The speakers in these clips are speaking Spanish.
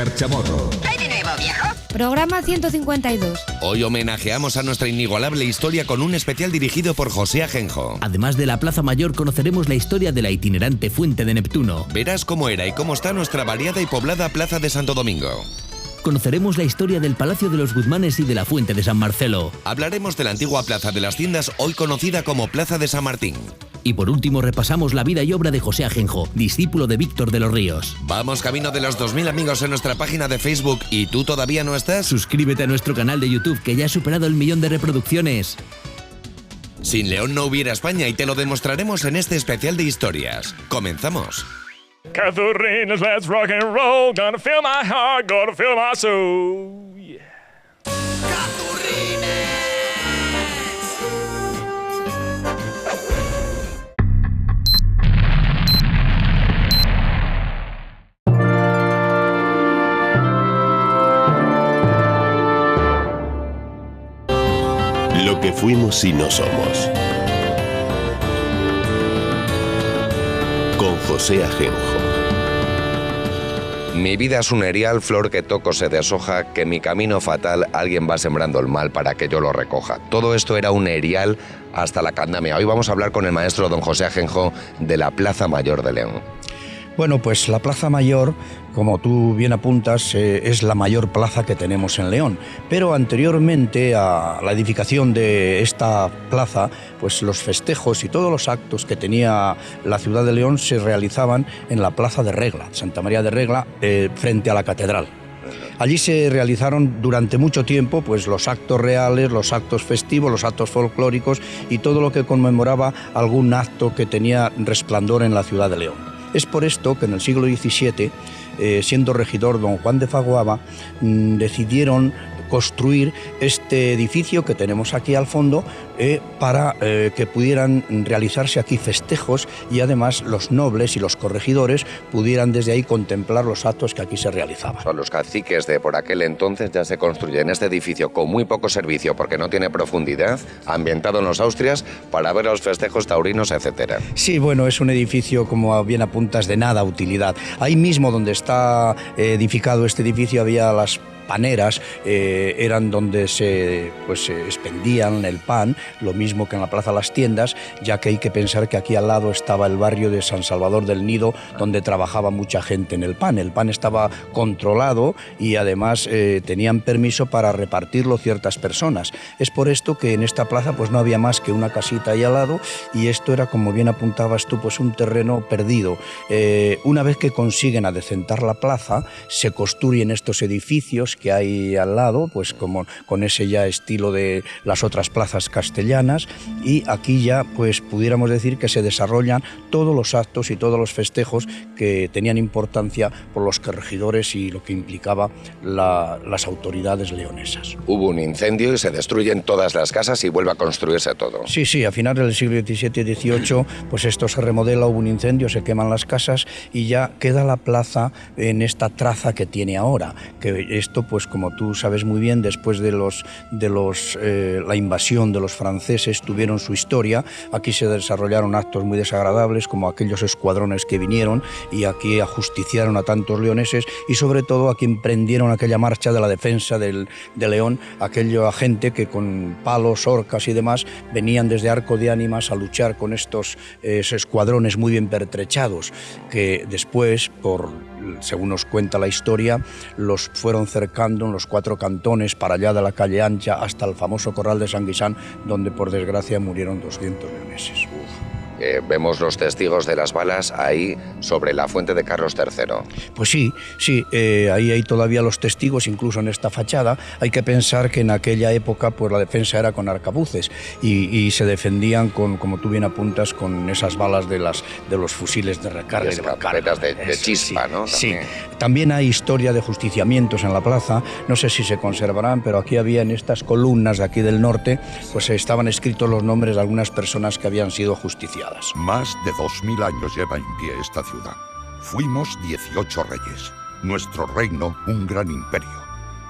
Escarchamorro. ¿Qué de nuevo, viejo? Programa 152. Hoy homenajeamos a nuestra inigualable historia con un especial dirigido por José Ajenjo. Además de la Plaza Mayor, conoceremos la historia de la itinerante Fuente de Neptuno. Verás cómo era y cómo está nuestra variada y poblada Plaza de Santo Domingo. Conoceremos la historia del Palacio de los Guzmanes y de la Fuente de San Marcelo. Hablaremos de la antigua Plaza de las Tiendas, hoy conocida como Plaza de San Martín. Y por último repasamos la vida y obra de José Ajenjo, discípulo de Víctor de los Ríos. Vamos camino de los 2000 amigos en nuestra página de Facebook. ¿Y tú todavía no estás? Suscríbete a nuestro canal de YouTube, que ya ha superado el 1.000.000 de reproducciones. Sin León no hubiera España, y te lo demostraremos en este especial de historias. ¡Comenzamos! Catherinas, let's rock and roll. Gonna fill my heart, gonna fill my soul. Yeah. Lo que fuimos y no somos. Con José Ajenjo. Mi vida es un erial, flor que toco se deshoja, que mi camino fatal alguien va sembrando el mal para que yo lo recoja. Todo esto era un erial hasta la candamia. Hoy vamos a hablar con el maestro don José Ajenjo de la Plaza Mayor de León. Bueno, pues la Plaza Mayor, como tú bien apuntas, es la mayor plaza que tenemos en León. Pero anteriormente a la edificación de esta plaza, pues los festejos y todos los actos que tenía la ciudad de León se realizaban en la Plaza de Regla, Santa María de Regla, frente a la catedral. Allí se realizaron durante mucho tiempo pues, los actos reales, los actos festivos, los actos folclóricos y todo lo que conmemoraba algún acto que tenía resplandor en la ciudad de León. Es por esto que en el siglo XVII, siendo regidor don Juan de Fagoaba, decidieron construir este edificio que tenemos aquí al fondo para que pudieran realizarse aquí festejos y además los nobles y los corregidores pudieran desde ahí contemplar los actos que aquí se realizaban. Los caciques de por aquel entonces ya se construyen este edificio con muy poco servicio porque no tiene profundidad, ambientado en los Austrias para ver los festejos taurinos, etc. Sí, bueno, es un edificio, como bien apuntas, de nada utilidad. Ahí mismo donde está edificado este edificio había las paneras, eran donde se expendían el pan, lo mismo que en la Plaza de las Tiendas, ya que hay que pensar que aquí al lado estaba el barrio de San Salvador del Nido, donde trabajaba mucha gente en el pan. El pan estaba controlado y además tenían permiso para repartirlo ciertas personas. Es por esto que en esta plaza pues no había más que una casita ahí al lado y esto era, como bien apuntabas tú, pues un terreno perdido. Una vez que consiguen adecentar la plaza, se construyen estos edificios que hay al lado, pues como con ese ya estilo de las otras plazas castellanas, y aquí ya pues pudiéramos decir que se desarrollan todos los actos y todos los festejos que tenían importancia por los corregidores y lo que implicaba las autoridades leonesas. Hubo un incendio y se destruyen todas las casas y vuelve a construirse todo. Sí, a finales del siglo XVII y XVIII pues esto se remodela, hubo un incendio, se queman las casas y ya queda la plaza en esta traza que tiene ahora, que esto pues como tú sabes muy bien, después de la invasión de los franceses tuvieron su historia. Aquí se desarrollaron actos muy desagradables como aquellos escuadrones que vinieron y aquí ajusticiaron a tantos leoneses y sobre todo aquí emprendieron aquella marcha de la defensa de León, aquella gente que con palos, horcas y demás venían desde Arco de Ánimas a luchar con estos escuadrones muy bien pertrechados que después, según nos cuenta la historia, los fueron cercando en los 4 cantones para allá de la calle Ancha hasta el famoso Corral de San Guisán, donde por desgracia murieron 200 leoneses. Vemos los testigos de las balas ahí sobre la fuente de Carlos III. Pues sí, ahí hay todavía los testigos, incluso en esta fachada. Hay que pensar que en aquella época pues la defensa era con arcabuces y se defendían con, como tú bien apuntas, con esas balas de los fusiles de recarga y de escopetas de chispa, sí, ¿no? Sí. También hay historia de justiciamientos en la plaza, no sé si se conservarán, pero aquí había en estas columnas de aquí del norte, pues estaban escritos los nombres de algunas personas que habían sido justiciadas. Más de 2000 años lleva en pie esta ciudad. Fuimos 18 reyes. Nuestro reino, un gran imperio.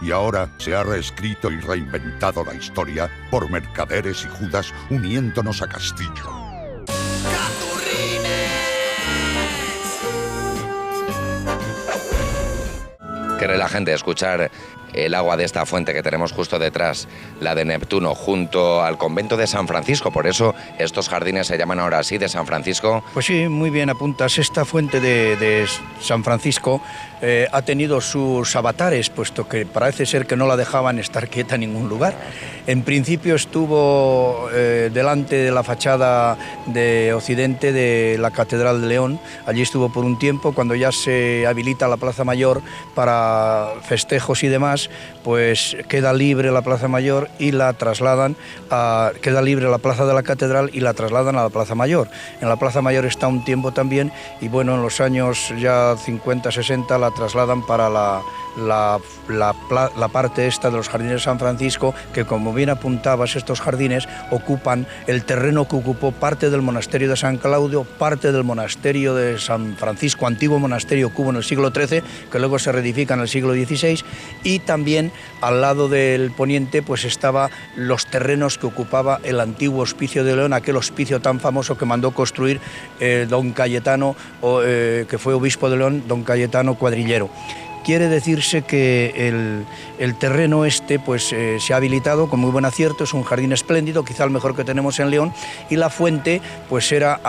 Y ahora se ha reescrito y reinventado la historia por mercaderes y judas uniéndonos a Castillo. Qué relajante escuchar el agua de esta fuente que tenemos justo detrás, la de Neptuno, junto al convento de San Francisco. Por eso estos jardines se llaman ahora así, de San Francisco. Pues sí, muy bien apuntas. Esta fuente de San Francisco ha tenido sus avatares, puesto que parece ser que no la dejaban estar quieta en ningún lugar. En principio estuvo delante de la fachada de occidente de la Catedral de León. Allí estuvo por un tiempo. Cuando ya se habilita la Plaza Mayor para festejos y demás, pues queda libre la Plaza Mayor y la trasladan queda libre la Plaza de la Catedral y la trasladan a la Plaza Mayor. En la Plaza Mayor está un tiempo también y bueno, en los años ya 50, 60 la trasladan para la parte esta de los jardines de San Francisco, que como bien apuntabas, estos jardines ocupan el terreno que ocupó parte del monasterio de San Claudio, parte del monasterio de San Francisco, antiguo monasterio que hubo en el siglo XIII, que luego se reedifica en el siglo XVI, y también al lado del poniente pues estaba los terrenos que ocupaba el antiguo Hospicio de León, aquel hospicio tan famoso que mandó construir don Cayetano, que fue obispo de León, don Cayetano Cuadrillero. Quiere decirse que el terreno este pues, se ha habilitado con muy buen acierto, es un jardín espléndido, quizá el mejor que tenemos en León, y la fuente pues era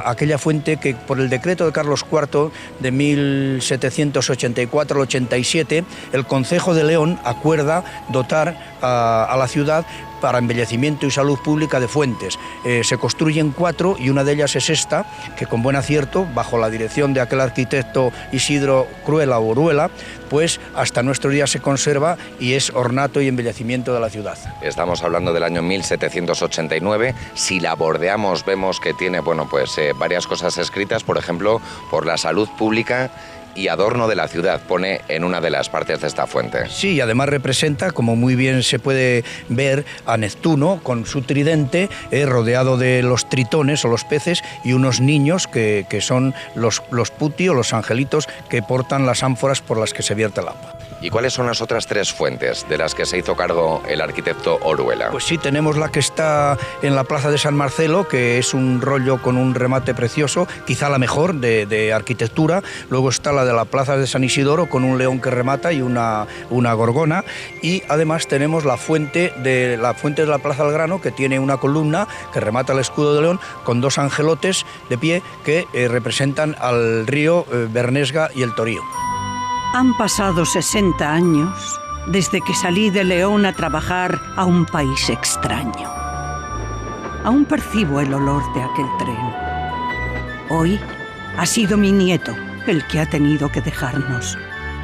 aquella fuente que por el decreto de Carlos IV de 1784 al 87, el Concejo de León acuerda dotar a la ciudad para embellecimiento y salud pública de fuentes. Se construyen 4 y una de ellas es esta, que con buen acierto, bajo la dirección de aquel arquitecto Isidro Cruela o Oruela, pues hasta nuestros días se conserva y es ornato y embellecimiento de la ciudad. Estamos hablando del año 1789. Si la bordeamos vemos que tiene varias cosas escritas, por ejemplo, por la salud pública y adorno de la ciudad, pone en una de las partes de esta fuente. Sí, y además representa, como muy bien se puede ver, a Neptuno con su tridente, rodeado de los tritones o los peces y unos niños que son los puti o los angelitos que portan las ánforas por las que se vierte el agua. ¿Y cuáles son las otras 3 fuentes de las que se hizo cargo el arquitecto Oruela? Pues sí, tenemos la que está en la Plaza de San Marcelo, que es un rollo con un remate precioso, quizá la mejor de arquitectura. Luego está la de la Plaza de San Isidoro, con un león que remata y una gorgona. Y además tenemos la fuente de la Plaza del Grano, que tiene una columna que remata el escudo de León, con 2 angelotes de pie que representan al río Bernesga y el Torío. Han pasado 60 años desde que salí de León a trabajar a un país extraño. Aún percibo el olor de aquel tren. Hoy ha sido mi nieto el que ha tenido que dejarnos,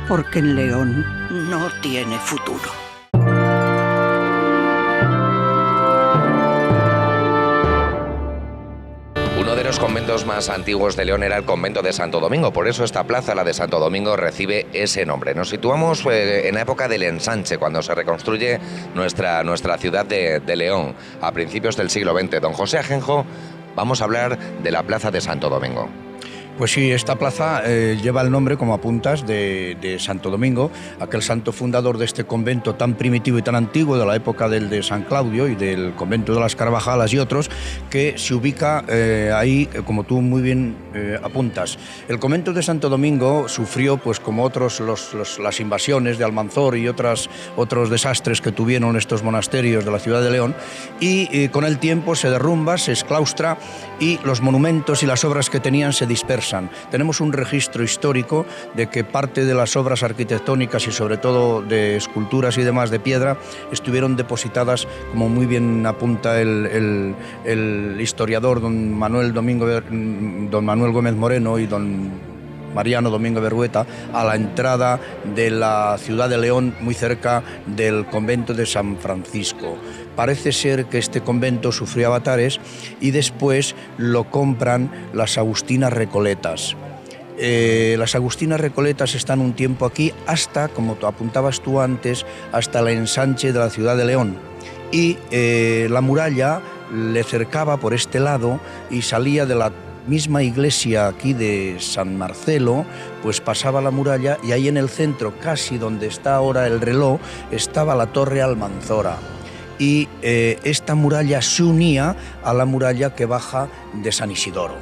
porque en León no tiene futuro. Uno de los conventos más antiguos de León era el convento de Santo Domingo, por eso esta plaza, la de Santo Domingo, recibe ese nombre. Nos situamos en la época del ensanche, cuando se reconstruye nuestra ciudad de León, a principios del siglo XX. Don José Ajenjo, vamos a hablar de la plaza de Santo Domingo. Pues sí, esta plaza lleva el nombre, como apuntas, de Santo Domingo, aquel santo fundador de este convento tan primitivo y tan antiguo de la época del de San Claudio y del convento de las Carvajalas y otros, que se ubica ahí, como tú muy bien apuntas. El convento de Santo Domingo sufrió, pues como otros, las invasiones de Almanzor y otros desastres que tuvieron estos monasterios de la ciudad de León, y con el tiempo se derrumba, se exclaustra y los monumentos y las obras que tenían se dispersan. Tenemos un registro histórico de que parte de las obras arquitectónicas y sobre todo de esculturas y demás de piedra estuvieron depositadas, como muy bien apunta el historiador don Manuel Gómez Moreno y don Mariano Domingo Berrueta, a la entrada de la ciudad de León, muy cerca del convento de San Francisco. Parece ser que este convento sufrió avatares y después lo compran las Agustinas Recoletas. Las Agustinas Recoletas están un tiempo aquí hasta, como apuntabas tú antes, hasta el ensanche de la ciudad de León. Y la muralla le cercaba por este lado y salía de la misma iglesia aquí de San Marcelo, pues pasaba la muralla y ahí en el centro, casi donde está ahora el reloj, estaba la Torre Almanzora. Y esta muralla se unía a la muralla que baja de San Isidoro.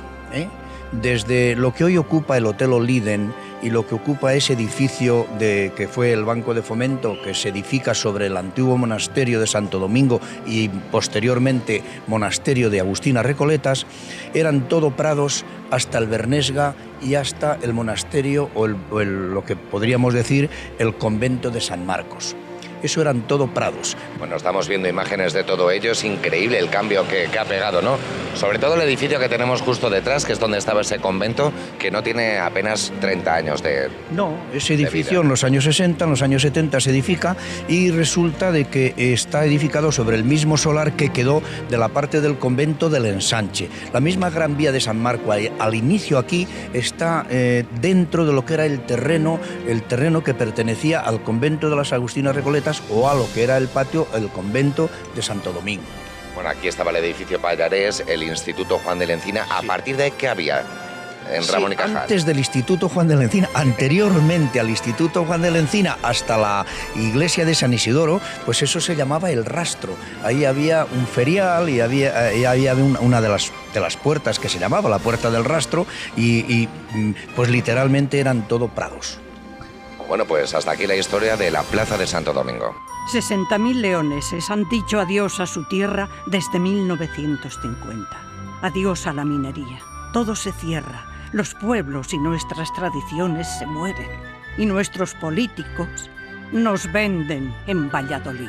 desde lo que hoy ocupa el Hotel Oliden y lo que ocupa ese edificio que fue el Banco de Fomento, que se edifica sobre el antiguo monasterio de Santo Domingo y posteriormente monasterio de Agustinas Recoletas, eran todo prados hasta el Bernesga y hasta el monasterio o lo que podríamos decir el convento de San Marcos. Eso eran todo prados. Bueno, estamos viendo imágenes de todo ello, es increíble el cambio que ha pegado, ¿no? Sobre todo el edificio que tenemos justo detrás, que es donde estaba ese convento, que no tiene apenas 30 años de No, ese edificio en los años 60, en los años 70 se edifica y resulta de que está edificado sobre el mismo solar que quedó de la parte del convento del Ensanche. La misma Gran Vía de San Marco, al inicio aquí, está dentro de lo que era el terreno que pertenecía al convento de las Agustinas Recoletas o a lo que era el patio, el convento de Santo Domingo. Bueno, aquí estaba el edificio Pallarés, el Instituto Juan de la Encina. ¿A partir de qué había en Ramón y Cajal? Antes del Instituto Juan de la Encina, anteriormente al Instituto Juan de la Encina, hasta la iglesia de San Isidoro, pues eso se llamaba el Rastro. Ahí había un ferial y había una de las puertas que se llamaba la Puerta del Rastro y pues literalmente eran todo prados. Bueno, pues hasta aquí la historia de la Plaza de Santo Domingo. 60.000 leoneses han dicho adiós a su tierra desde 1950. Adiós a la minería. Todo se cierra. Los pueblos y nuestras tradiciones se mueren. Y nuestros políticos nos venden en Valladolid.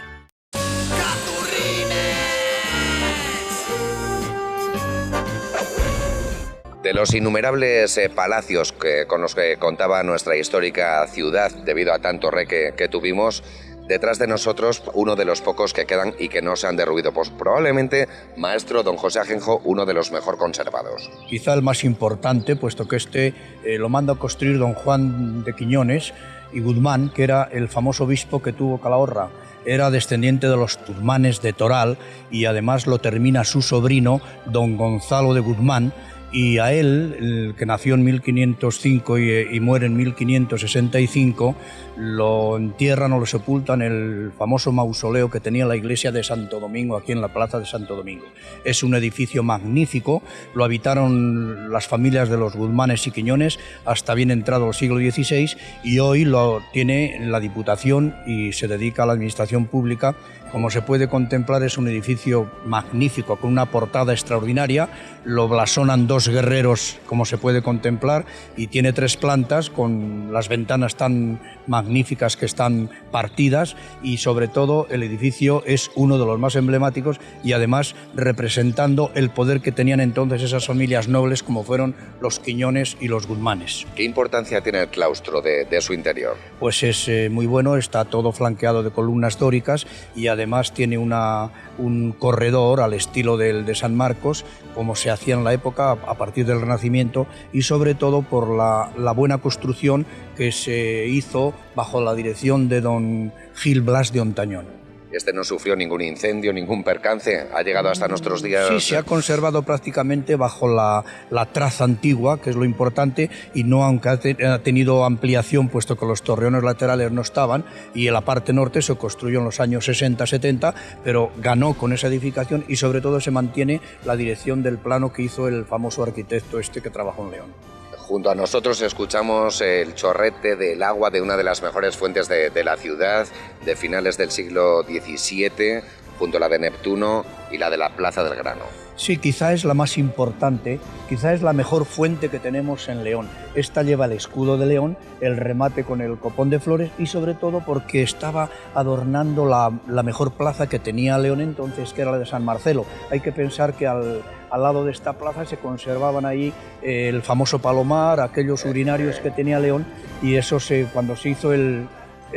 De los innumerables palacios con los que contaba nuestra histórica ciudad, debido a tanto rey que tuvimos, detrás de nosotros uno de los pocos que quedan y que no se han derruido, pues probablemente, maestro don José Ajenjo, uno de los mejor conservados. Quizá el más importante, puesto que lo manda a construir don Juan de Quiñones y Guzmán, que era el famoso obispo que tuvo Calahorra. Era descendiente de los Guzmanes de Toral y además lo termina su sobrino, don Gonzalo de Guzmán, y a él, el que nació en 1505 y muere en 1565, lo entierran o lo sepultan en el famoso mausoleo que tenía la iglesia de Santo Domingo, aquí en la plaza de Santo Domingo. Es un edificio magnífico, lo habitaron las familias de los Guzmanes y Quiñones hasta bien entrado el siglo XVI y hoy lo tiene la Diputación y se dedica a la administración pública. Como se puede contemplar, es un edificio magnífico, con una portada extraordinaria, lo blasonan dos guerreros, como se puede contemplar, y tiene 3 plantas, con las ventanas tan magníficas que están partidas, y sobre todo el edificio es uno de los más emblemáticos y además representando el poder que tenían entonces esas familias nobles como fueron los Quiñones y los Guzmanes. ¿Qué importancia tiene el claustro de su interior? Pues es muy bueno, está todo flanqueado de columnas dóricas y además tiene un corredor al estilo del de San Marcos, como se hacía en la época a partir del Renacimiento, y sobre todo por la buena construcción que se hizo bajo la dirección de don Gil Blas de Ontañón. Este no sufrió ningún incendio, ningún percance, ha llegado hasta nuestros días. Sí, se ha conservado prácticamente bajo la traza antigua, que es lo importante, y no, aunque ha tenido ampliación, puesto que los torreones laterales no estaban, y en la parte norte se construyó en los años 60-70, pero ganó con esa edificación y sobre todo se mantiene la dirección del plano que hizo el famoso arquitecto que trabajó en León. Junto a nosotros escuchamos el chorrete del agua de una de las mejores fuentes de la ciudad, de finales del siglo XVII, junto a la de Neptuno y la de la Plaza del Grano. Sí, quizá es la más importante, quizá es la mejor fuente que tenemos en León. Esta lleva el escudo de León, el remate con el copón de flores y sobre todo porque estaba adornando la mejor plaza que tenía León entonces, que era la de San Marcelo. Hay que pensar que al lado de esta plaza se conservaban ahí el famoso palomar, aquellos urinarios que tenía León, y eso cuando se hizo el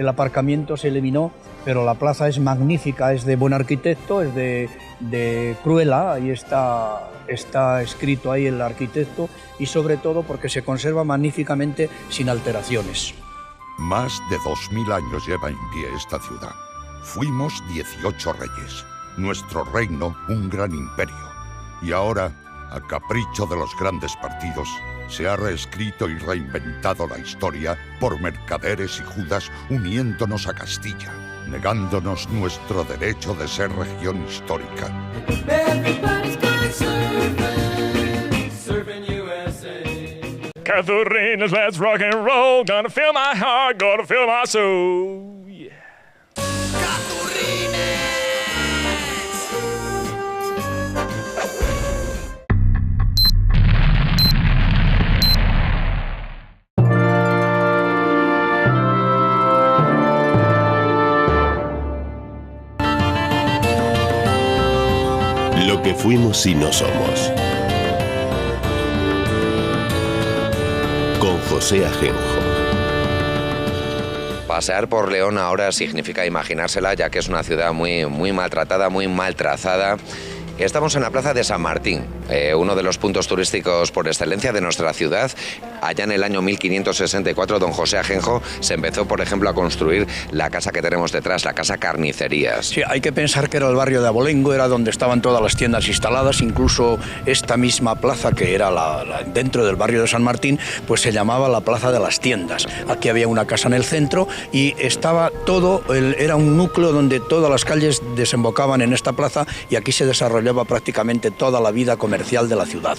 aparcamiento se eliminó, pero la plaza es magnífica, es de buen arquitecto, es de Cruela, ahí está escrito ahí el arquitecto, y sobre todo porque se conserva magníficamente sin alteraciones. Más de 2000 años lleva en pie esta ciudad. Fuimos 18 reyes, nuestro reino un gran imperio. Y ahora, a capricho de los grandes partidos, se ha reescrito y reinventado la historia por mercaderes y judas uniéndonos a Castilla, negándonos nuestro derecho de ser región histórica. Everybody's gone surfing, surfing USA. Catharines, let's rock and roll. Gonna fill my heart, gonna fill my soul. Yeah. Lo que fuimos y no somos. Con José Ajenjo. Pasear por León ahora significa imaginársela, ya que es una ciudad muy maltratada, muy mal trazada. Estamos en la Plaza de San Martín, uno de los puntos turísticos por excelencia de nuestra ciudad. Allá en el año 1564, don José Ajenjo se empezó, por ejemplo, a construir la casa que tenemos detrás, la Casa Carnicerías. Sí, hay que pensar que era el barrio de Abolengo, era donde estaban todas las tiendas instaladas, incluso esta misma plaza, que era dentro del barrio de San Martín, pues se llamaba la Plaza de las Tiendas. Aquí había una casa en el centro y estaba todo, era un núcleo donde todas las calles desembocaban en esta plaza y aquí se desarrollaba prácticamente toda la vida comercial de la ciudad.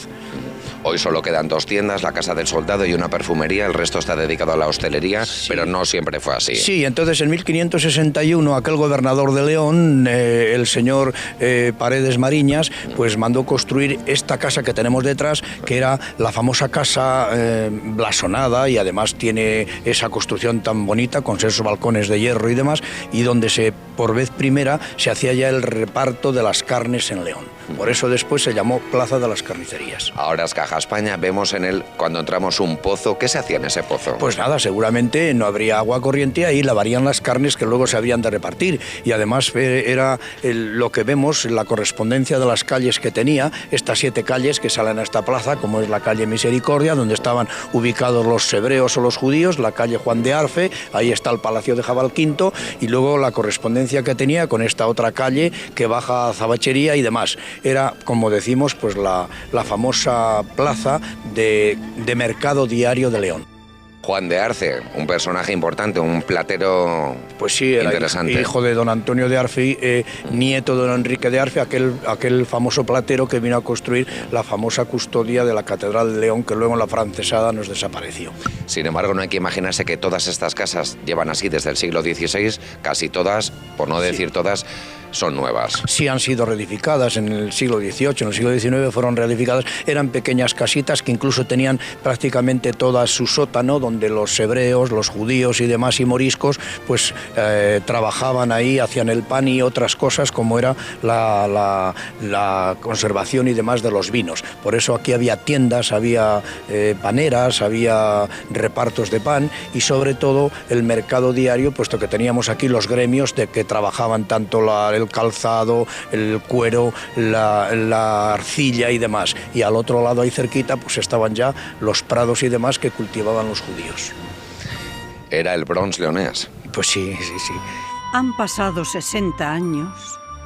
Hoy solo quedan 2 tiendas, la Casa del Soldado y una perfumería, el resto está dedicado a la hostelería, sí. Pero no siempre fue así. Sí, entonces en 1561 aquel gobernador de León, el señor Paredes Mariñas, pues mandó construir esta casa que tenemos detrás, que era la famosa casa blasonada y además tiene esa construcción tan bonita con esos balcones de hierro y demás, y donde por vez primera se hacía ya el reparto de las carnes en León. Por eso después se llamó Plaza de las Carnicerías. Ahora es Caja España, vemos en él, cuando entramos, un pozo. ¿Qué se hacía en ese pozo? Pues nada, seguramente no habría agua corriente, ahí lavarían las carnes que luego se habrían de repartir. Y además era lo que vemos, la correspondencia de las calles que tenía, estas 7 calles que salen a esta plaza, como es la calle Misericordia, donde estaban ubicados los hebreos o los judíos, la calle Juan de Arfe, ahí está el Palacio de Jabalquinto, y luego la correspondencia que tenía con esta otra calle que baja a Zabachería y demás. Era, como decimos, pues la famosa plaza de mercado diario de León. Juan de Arce, un personaje importante, un platero, pues sí, era interesante. Hijo de don Antonio de Arfe, nieto de don Enrique de Arfe, aquel famoso platero que vino a construir la famosa custodia de la Catedral de León, que luego en la Francesada nos desapareció. Sin embargo, no hay que imaginarse que todas estas casas llevan así desde el siglo XVI, casi todas, por no decir todas, son nuevas. Sí, han sido reedificadas en el siglo XVIII, en el siglo XIX fueron reedificadas, eran pequeñas casitas que incluso tenían prácticamente todas su sótano, donde los hebreos, los judíos y demás y moriscos, pues trabajaban ahí, hacían el pan y otras cosas, como era la conservación y demás de los vinos. Por eso aquí había tiendas, había paneras, había repartos de pan y sobre todo el mercado diario, puesto que teníamos aquí los gremios de que trabajaban tanto el calzado, el cuero, la arcilla y demás. Y al otro lado ahí cerquita pues estaban ya los prados y demás que cultivaban los judíos. Era el Bronx leonés. Pues sí. Han pasado 60 años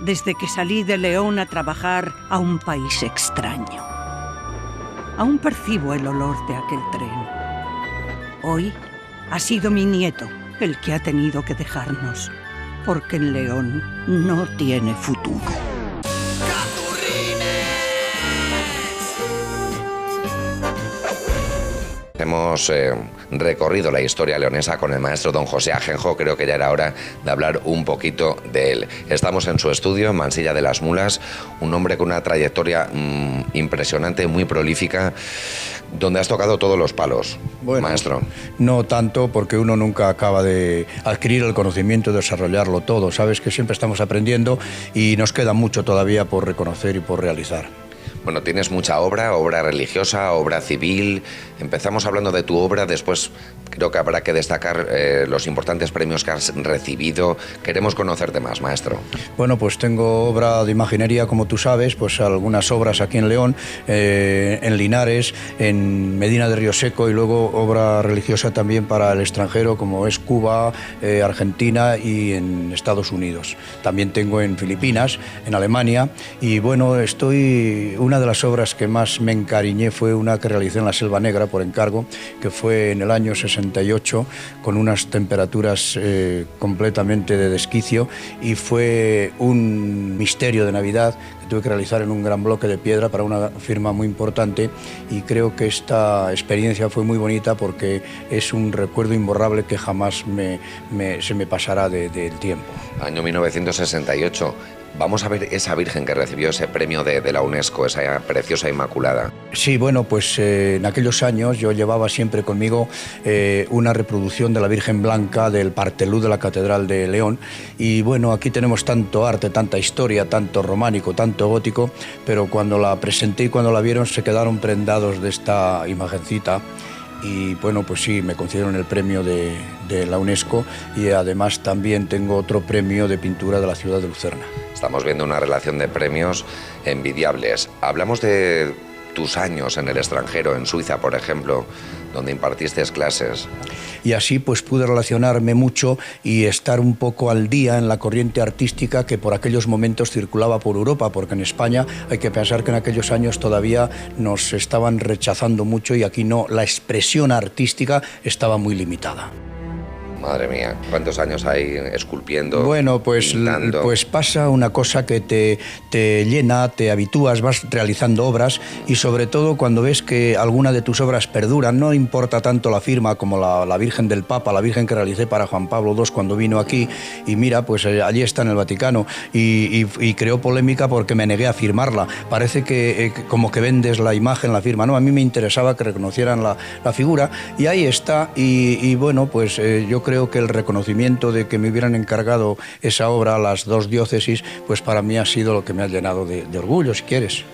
desde que salí de León a trabajar a un país extraño. Aún percibo el olor de aquel tren. Hoy ha sido mi nieto el que ha tenido que dejarnos, porque en León no tiene futuro. Hemos recorrido la historia leonesa con el maestro don José Ajenjo. Creo que ya era hora de hablar un poquito de él. Estamos en su estudio, en Mansilla de las Mulas, un hombre con una trayectoria impresionante, muy prolífica, donde has tocado todos los palos, bueno, maestro. No tanto, porque uno nunca acaba de adquirir el conocimiento y desarrollarlo todo. Sabes que siempre estamos aprendiendo y nos queda mucho todavía por reconocer y por realizar. Bueno, tienes mucha obra religiosa, obra civil. Empezamos hablando de tu obra, después creo que habrá que destacar los importantes premios que has recibido. Queremos conocerte más, maestro. Bueno, pues tengo obra de imaginería, como tú sabes, pues algunas obras aquí en León, en Linares, en Medina de Río Seco, y luego obra religiosa también para el extranjero, como es Cuba, Argentina y en Estados Unidos. También tengo en Filipinas, en Alemania, y bueno, una una de las obras que más me encariñé fue una que realicé en la Selva Negra por encargo, que fue en el año 68, con unas temperaturas completamente de desquicio, y fue un misterio de Navidad que tuve que realizar en un gran bloque de piedra para una firma muy importante, y creo que esta experiencia fue muy bonita porque es un recuerdo imborrable que jamás se me pasará del tiempo. Año 1968. Vamos a ver esa Virgen que recibió ese premio de la UNESCO, esa preciosa Inmaculada. Sí, bueno, pues en aquellos años yo llevaba siempre conmigo una reproducción de la Virgen Blanca del Partelú de la Catedral de León, y bueno, aquí tenemos tanto arte, tanta historia, tanto románico, tanto gótico, pero cuando la presenté y cuando la vieron se quedaron prendados de esta imagencita. Y bueno, pues sí, me concedieron el premio de la UNESCO, y además también tengo otro premio de pintura de la ciudad de Lucerna. Estamos viendo una relación de premios envidiables. Hablamos de tus años en el extranjero, en Suiza, por ejemplo, donde impartiste clases. Y así pues pude relacionarme mucho y estar un poco al día en la corriente artística que por aquellos momentos circulaba por Europa, porque en España hay que pensar que en aquellos años todavía nos estaban rechazando mucho y aquí no, la expresión artística estaba muy limitada. Madre mía, ¿cuántos años hay esculpiendo? Bueno, pues pasa una cosa que te llena, te habitúas, vas realizando obras, y sobre todo cuando ves que alguna de tus obras perduran, no importa tanto la firma como la Virgen del Papa, la Virgen que realicé para Juan Pablo II cuando vino aquí, y mira, pues allí está en el Vaticano, y creó polémica porque me negué a firmarla. Parece que como que vendes la imagen, la firma, no, a mí me interesaba que reconocieran la figura, y ahí está, y bueno, pues yo creo que el reconocimiento de que me hubieran encargado esa obra a las dos diócesis, pues para mí ha sido lo que me ha llenado de orgullo, si quieres.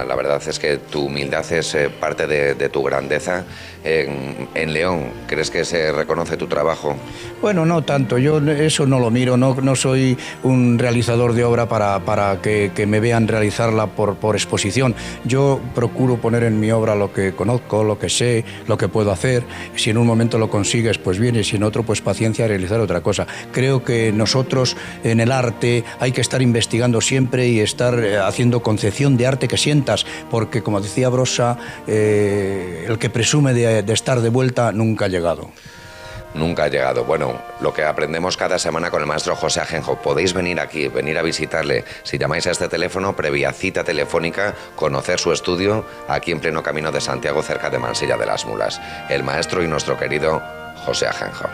La verdad es que tu humildad es parte de tu grandeza. En León, ¿crees que se reconoce tu trabajo? Bueno, no tanto, yo eso no lo miro, no soy un realizador de obra para que me vean realizarla por exposición. Yo procuro poner en mi obra lo que conozco, lo que sé, lo que puedo hacer. Si en un momento lo consigues, pues bien, y si en otro, pues paciencia a realizar otra cosa. Creo que nosotros en el arte hay que estar investigando siempre y estar haciendo concepción de arte que sientas, porque como decía Brosa, el que presume de estar de vuelta nunca ha llegado. Nunca ha llegado. Bueno, lo que aprendemos cada semana con el maestro José Ajenjo. Podéis venir aquí, venir a visitarle. Si llamáis a este teléfono, previa cita telefónica, conocer su estudio aquí en pleno camino de Santiago, cerca de Mansilla de las Mulas. El maestro y nuestro querido José Ajenjo.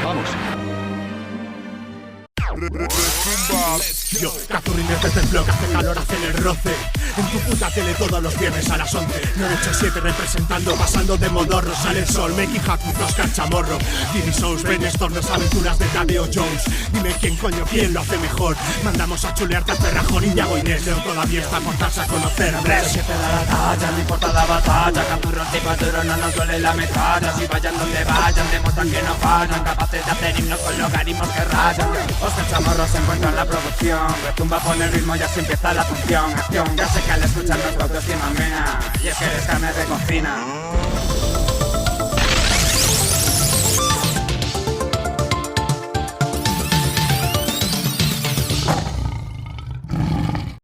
Vamos. Yo, Caturrines desde el blog, hace calor, hace el roce. En tu puta tele todos los viernes a las 11. 987 representando, pasando de modorro. Sale el sol, Meki Haku, Oscar Chamorro. Diddy Souls, Brainstorm, las aventuras de Tadeo Jones. Dime quién coño, quién lo hace mejor. Mandamos a chulearte al perrajón y Yago Inés. Leo todavía está por darse a conocer. Bless. Que te da la talla, no importa la batalla. Capturros y paturos, no nos duele la metralla. Si vayan donde vayan, demuestran que no fallan. Capaces de hacer himnos con logaritmos que rayan. Oscar Chamorro se encuentra en la producción. Retumba, pone el ritmo y así empieza la función. Acción, ya sé que al escuchar nuestra autoestima mea. Y es que eres carne de cocina.